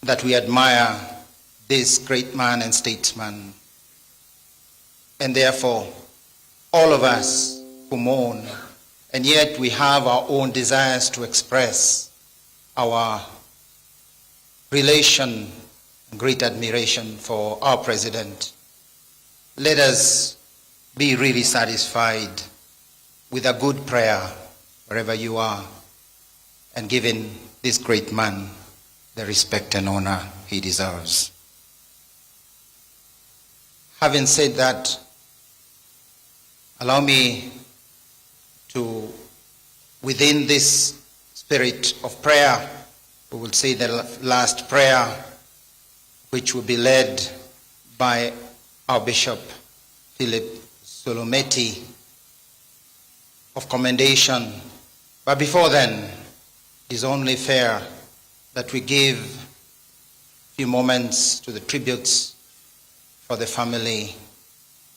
that we admire this great man and statesman. And therefore, all of us who mourn, and yet we have our own desires to express our relation and great admiration for our president, let us be really satisfied with a good prayer wherever you are, and giving this great man the respect and honor he deserves. Having said that, allow me to, within this spirit of prayer, we will say the last prayer, which will be led by our Bishop Philip Solometi, of commendation. But before then, it is only fair that we give a few moments to the tributes for the family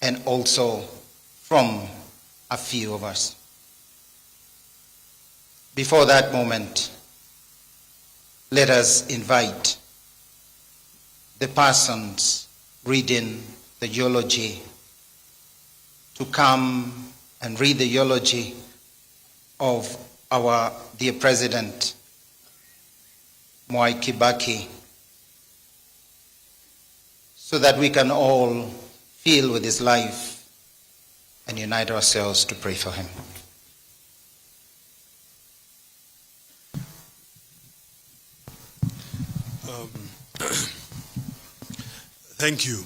and also from a few of us. Before that moment, let us invite the persons reading the eulogy to come and read the eulogy of our dear President, Mwai Kibaki, so that we can all feel with his life and unite ourselves to pray for him. Thank you.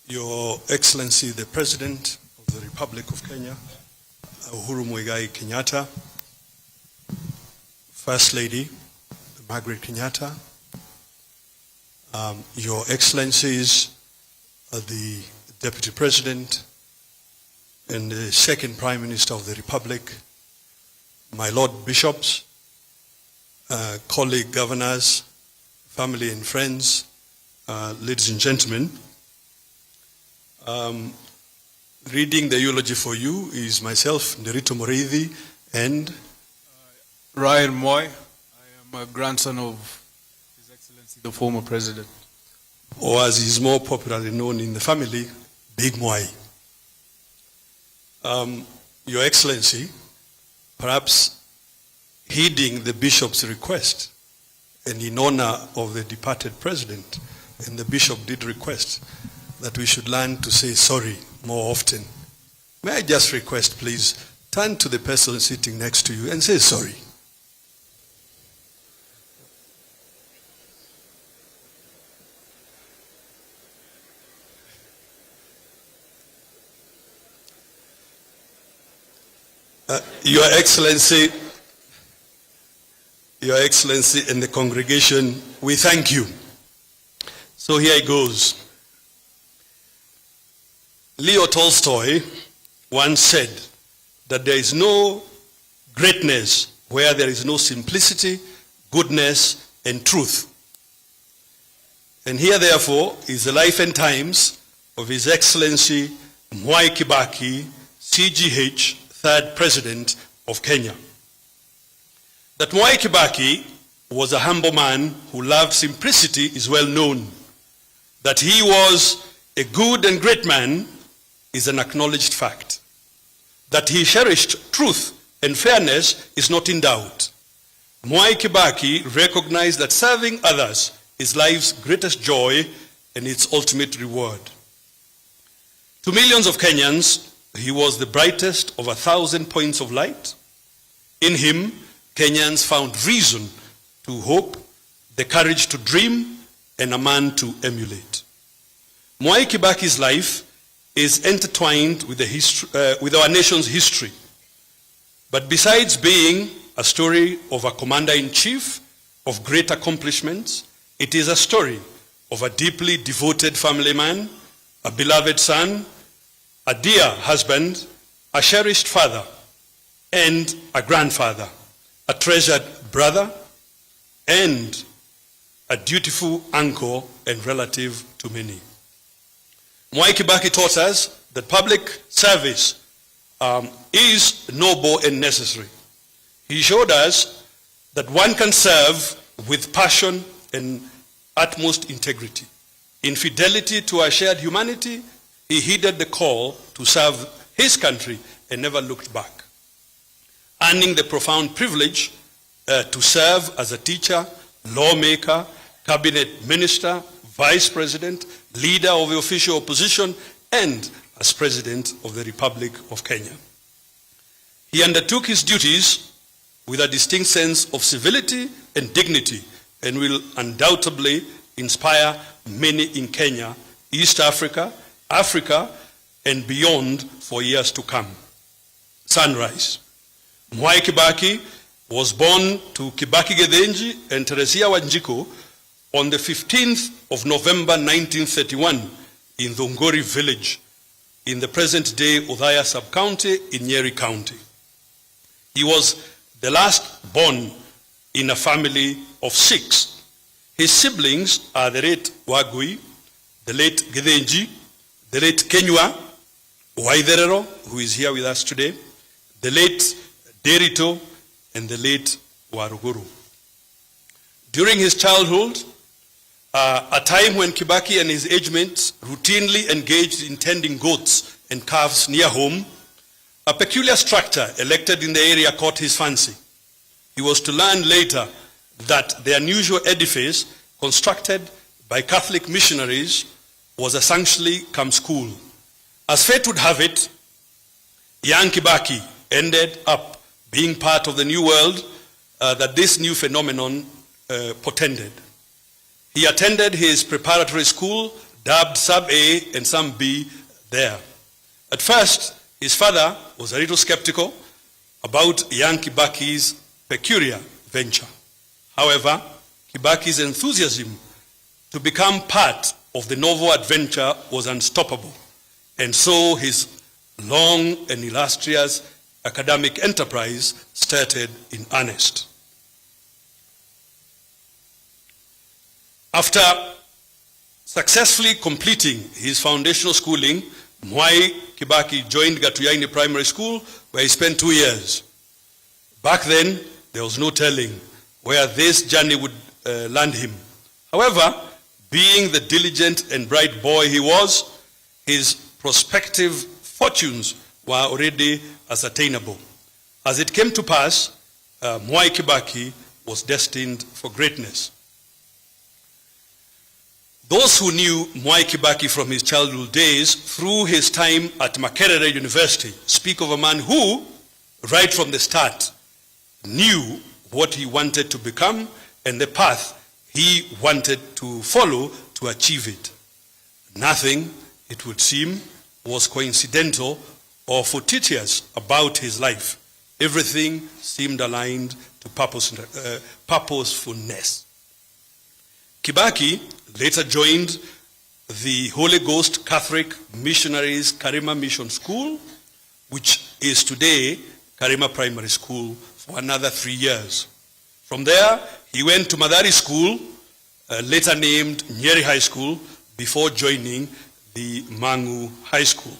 Your Excellency, the President of the Republic of Kenya, Uhuru Muigai Kenyatta, First Lady, Margaret Kenyatta, Your Excellencies, the Deputy President and the Second Prime Minister of the Republic, my Lord Bishops, colleague governors, family and friends, ladies and gentlemen. Reading the eulogy for you is myself, Nderito Moreithi, and Ryan Mwai. I am a grandson of His Excellency, the former President. Or as he's more popularly known in the family, Big Mwai. Your Excellency, perhaps heeding the Bishop's request, and in honor of the departed President, and the Bishop did request that we should learn to say sorry more often. May I just request, please, turn to the person sitting next to you and say sorry. Your Excellency, and the congregation, we thank you. So here it goes. Leo Tolstoy once said that there is no greatness where there is no simplicity, goodness, and truth. And here, therefore, is the life and times of His Excellency Mwai Kibaki, CGH, third President of Kenya. That Mwai Kibaki was a humble man who loved simplicity is well known. That he was a good and great man is an acknowledged fact. That he cherished truth and fairness is not in doubt. Mwai Kibaki recognized that serving others is life's greatest joy and its ultimate reward. To millions of Kenyans, he was the brightest of 1,000 points of light. In him, Kenyans found reason to hope, the courage to dream, and a man to emulate. Mwai Kibaki's life is intertwined with our nation's history. But besides being a story of a commander-in-chief of great accomplishments, it is a story of a deeply devoted family man, a beloved son, a dear husband, a cherished father, and a grandfather, a treasured brother, and a dutiful uncle and relative to many. Mwai Kibaki taught us that public service is noble and necessary. He showed us that one can serve with passion and utmost integrity. In fidelity to our shared humanity, he heeded the call to serve his country and never looked back, earning the profound privilege to serve as a teacher, lawmaker, cabinet minister, vice president, leader of the official opposition, and as president of the Republic of Kenya. He undertook his duties with a distinct sense of civility and dignity, and will undoubtedly inspire many in Kenya, East Africa, Africa, and beyond for years to come. Sunrise. Mwai Kibaki was born to Kibaki'S and Teresia Wanjiku on the 15th of November 1931 in Thongori village in the present-day Othaya sub-county in Nyeri County. He was the last born in a family of 6. His siblings are the late Wagui, the late Githenji, the late Kenywa Waitherero, who is here with us today, the late Derito, and the late Waruguru. During his childhood, a time when Kibaki and his age mates routinely engaged in tending goats and calves near home, a peculiar structure erected in the area caught his fancy. He was to learn later that the unusual edifice constructed by Catholic missionaries was a sanctuary cum school. As fate would have it, young Kibaki ended up being part of the new world that this new phenomenon portended. He attended his preparatory school, dubbed Sub-A and Sub-B there. At first, his father was a little skeptical about young Kibaki's peculiar venture. However, Kibaki's enthusiasm to become part of the novel adventure was unstoppable, and so his long and illustrious academic enterprise started in earnest. After successfully completing his foundational schooling, Mwai Kibaki joined Gatuyaini Primary School, where he spent 2 years. Back then, there was no telling where this journey would land him. However, being the diligent and bright boy he was, his prospective fortunes were already ascertainable. As it came to pass, Mwai Kibaki was destined for greatness. Those who knew Mwai Kibaki from his childhood days through his time at Makerere University speak of a man who, right from the start, knew what he wanted to become and the path he wanted to follow to achieve it. Nothing, it would seem, was coincidental or fortuitous about his life. Everything seemed aligned to purposefulness. Kibaki later joined the Holy Ghost Catholic Missionaries Karima Mission School, which is today Karima Primary School, for another 3 years. From there, he went to Madari School, later named Nyeri High School, before joining the Mangu High School,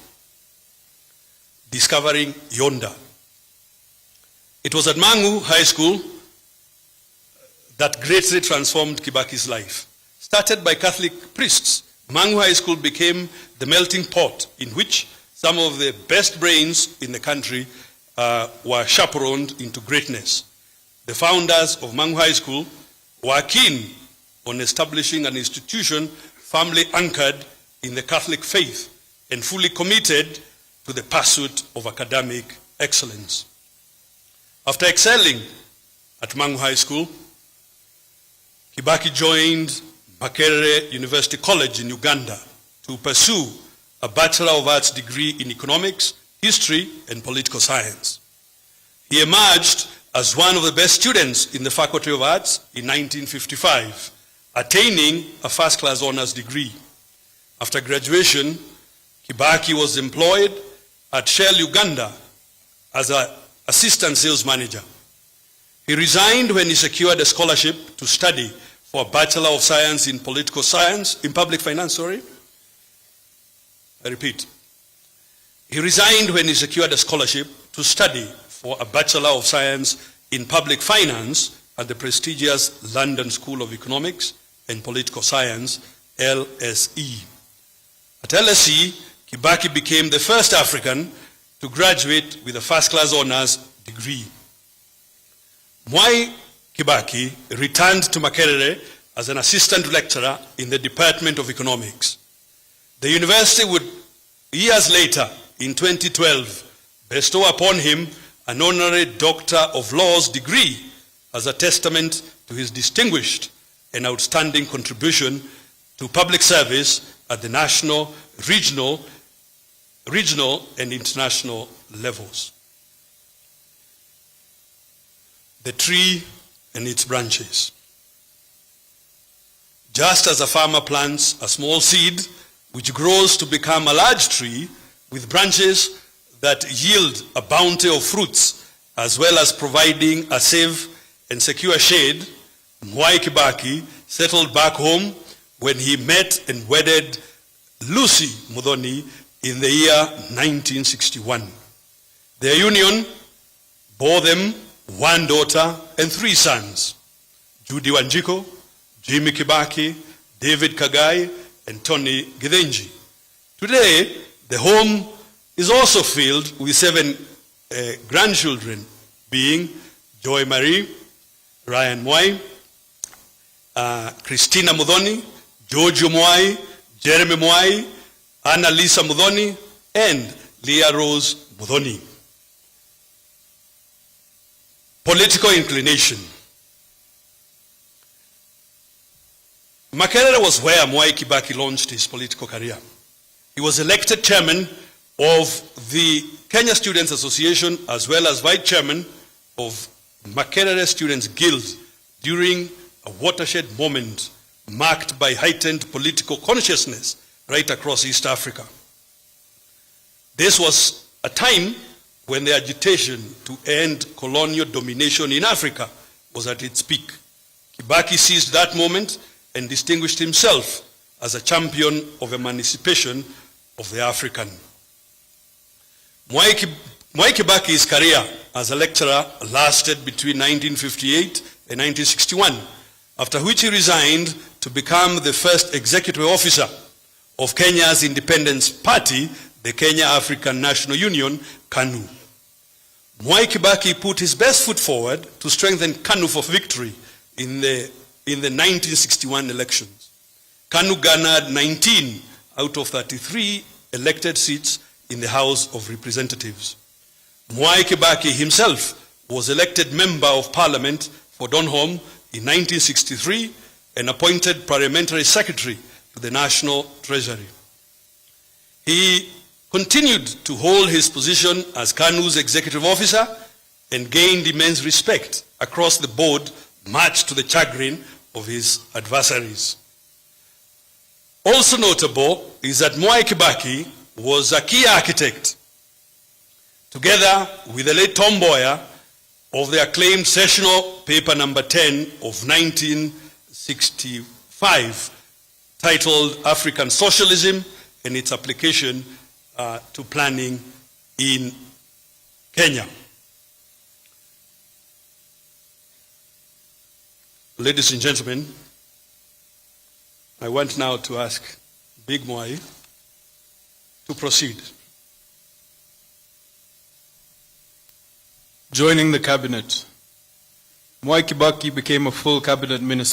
discovering Yonda. It was at Mangu High School that greatly transformed Kibaki's life. Started by Catholic priests, Mangu High School became the melting pot in which some of the best brains in the country were chaperoned into greatness. The founders of Mangu High School were keen on establishing an institution firmly anchored in the Catholic faith and fully committed to the pursuit of academic excellence. After excelling at Mangu High School, Kibaki joined Makerere University College in Uganda to pursue a Bachelor of Arts degree in economics, history, and political science. He emerged as one of the best students in the Faculty of Arts in 1955, attaining a first-class honors degree. After graduation, Kibaki was employed at Shell Uganda as an assistant sales manager. He resigned when he secured a scholarship to study for a Bachelor of Science in Political Science, in Public Finance, I repeat. He resigned when he secured a scholarship to study for a Bachelor of Science in Public Finance at the prestigious London School of Economics and Political Science, LSE. At LSE, Kibaki became the first African to graduate with a first-class honors degree. Mwai Kibaki returned to Makerere as an assistant lecturer in the Department of Economics. The university would, years later, in 2012, bestow upon him an honorary Doctor of Laws degree as a testament to his distinguished and outstanding contribution to public service at the national, regional, and international levels. The tree and its branches. Just as a farmer plants a small seed which grows to become a large tree with branches that yield a bounty of fruits, as well as providing a safe and secure shade, Mwai Kibaki settled back home when he met and wedded Lucy Muthoni in the year 1961. Their union bore them one daughter and three sons, Judy Wanjiko, Jimmy Kibaki, David Kagai, and Tony Githinji. Today, the home is also filled with 7 grandchildren, being Joy Marie, Ryan Mwai, Christina Muthoni, George Mwai, Jeremy Mwai, Anna Lisa Muthoni, and Leah Rose Muthoni. Political inclination. Makerere was where Mwai Kibaki launched his political career. He was elected chairman of the Kenya Students Association as well as vice chairman of Makerere Students Guild during a watershed moment marked by heightened political consciousness right across East Africa. This was a time when the agitation to end colonial domination in Africa was at its peak. Kibaki seized that moment and distinguished himself as a champion of emancipation of the African. Mwai Kibaki's career as a lecturer lasted between 1958 and 1961, after which he resigned to become the first executive officer of Kenya's independence party, the Kenya African National Union, KANU. Mwai Kibaki put his best foot forward to strengthen KANU for victory in the 1961 elections. KANU garnered 19 out of 33 elected seats in the House of Representatives. Mwai Kibaki himself was elected Member of Parliament for Donholm in 1963 and appointed Parliamentary Secretary to the National Treasury. He continued to hold his position as KANU's executive officer and gained immense respect across the board, much to the chagrin of his adversaries. Also notable is that Mwai Kibaki was a key architect, together with the late Tom Mboya, of the acclaimed sessional paper number 10 of 1965, titled African Socialism and its Application to Planning in Kenya. Ladies and gentlemen, I want now to ask Big Mwai to proceed. Joining the cabinet, Mwai Kibaki became a full cabinet minister.